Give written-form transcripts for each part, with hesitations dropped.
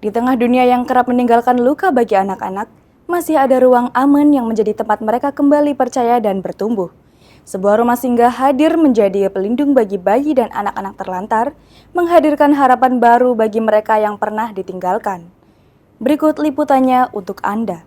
Di tengah dunia yang kerap meninggalkan luka bagi anak-anak, masih ada ruang aman yang menjadi tempat mereka kembali percaya dan bertumbuh. Sebuah rumah singgah hadir menjadi pelindung bagi bayi dan anak-anak terlantar, menghadirkan harapan baru bagi mereka yang pernah ditinggalkan. Berikut liputannya untuk Anda.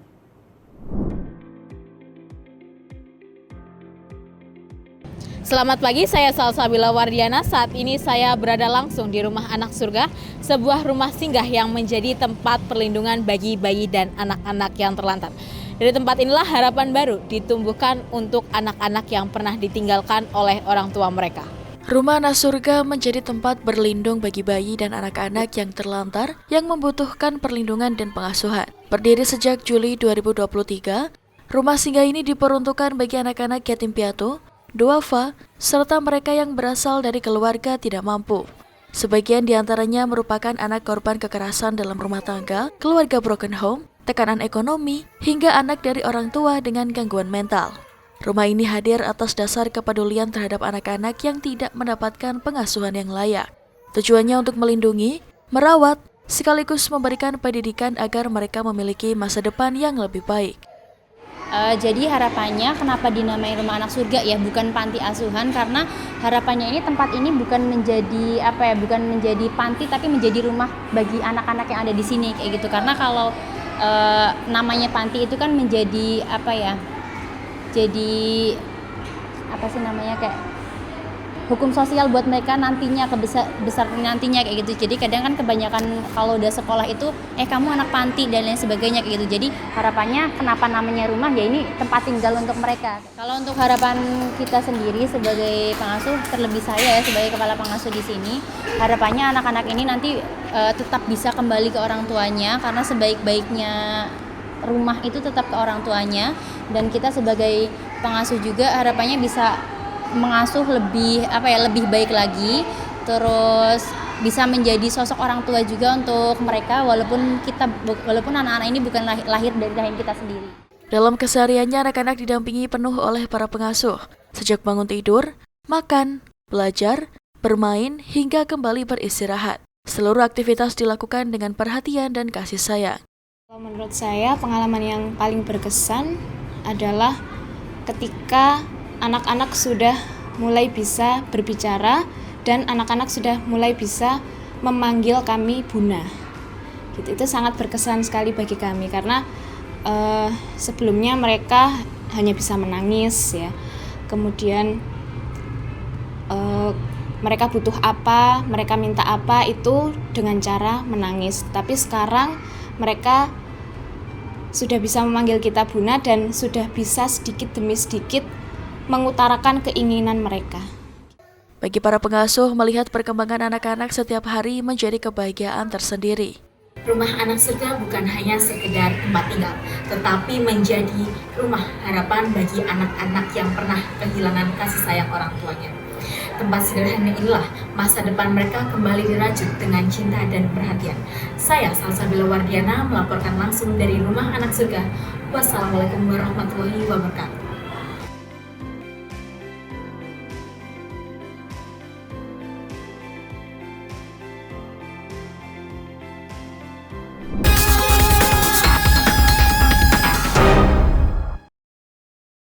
Selamat pagi, saya Salsabila Wardiana. Saat ini saya berada langsung di Rumah Anak Surga, sebuah rumah singgah yang menjadi tempat perlindungan bagi bayi dan anak-anak yang terlantar. Dari tempat inilah harapan baru ditumbuhkan untuk anak-anak yang pernah ditinggalkan oleh orang tua mereka. Rumah Anak Surga menjadi tempat berlindung bagi bayi dan anak-anak yang terlantar yang membutuhkan perlindungan dan pengasuhan. Berdiri sejak Juli 2023, rumah singgah ini diperuntukkan bagi anak-anak yatim piatu, duafa, serta mereka yang berasal dari keluarga tidak mampu. Sebagian diantaranya merupakan anak korban kekerasan dalam rumah tangga, keluarga broken home, tekanan ekonomi, hingga anak dari orang tua dengan gangguan mental. Rumah ini hadir atas dasar kepedulian terhadap anak-anak yang tidak mendapatkan pengasuhan yang layak. Tujuannya untuk melindungi, merawat, sekaligus memberikan pendidikan agar mereka memiliki masa depan yang lebih baik. Jadi harapannya kenapa dinamai Rumah Anak Surga ya, bukan panti asuhan, karena harapannya ini tempat ini bukan menjadi bukan menjadi panti tapi menjadi rumah bagi anak-anak yang ada di sini kayak gitu. Karena kalau namanya panti itu kan menjadi jadi kayak hukum sosial buat mereka nantinya, besar nantinya kayak gitu. Jadi kadang kan kebanyakan kalau udah sekolah itu kamu anak panti dan lain sebagainya kayak gitu. Jadi harapannya kenapa namanya rumah ya, ini tempat tinggal untuk mereka. Kalau untuk harapan kita sendiri sebagai pengasuh, terlebih saya ya sebagai kepala pengasuh di sini, harapannya anak-anak ini nanti tetap bisa kembali ke orang tuanya, karena sebaik-baiknya rumah itu tetap ke orang tuanya, dan kita sebagai pengasuh juga harapannya bisa mengasuh lebih baik lagi, terus bisa menjadi sosok orang tua juga untuk mereka, walaupun anak-anak ini bukan lahir dari rahim kita sendiri. Dalam kesehariannya, anak-anak didampingi penuh oleh para pengasuh, sejak bangun tidur, makan, belajar, bermain, hingga kembali beristirahat. Seluruh aktivitas dilakukan dengan perhatian dan kasih sayang. Menurut saya, pengalaman yang paling berkesan adalah ketika anak-anak sudah mulai bisa berbicara dan anak-anak sudah mulai bisa memanggil kami Bunda. Gitu, itu sangat berkesan sekali bagi kami, karena sebelumnya mereka hanya bisa menangis ya. Kemudian mereka butuh apa, mereka minta apa itu dengan cara menangis. Tapi sekarang mereka sudah bisa memanggil kita Bunda dan sudah bisa sedikit demi sedikit mengutarakan keinginan mereka. Bagi para pengasuh, melihat perkembangan anak-anak setiap hari menjadi kebahagiaan tersendiri. Rumah Anak Surga bukan hanya sekedar tempat tinggal, tetapi menjadi rumah harapan bagi anak-anak yang pernah kehilangan kasih sayang orang tuanya. Tempat sederhana inilah masa depan mereka kembali dirajut dengan cinta dan perhatian. Saya Salsabila Wardiana melaporkan langsung dari Rumah Anak Surga. Wassalamualaikum warahmatullahi wabarakatuh.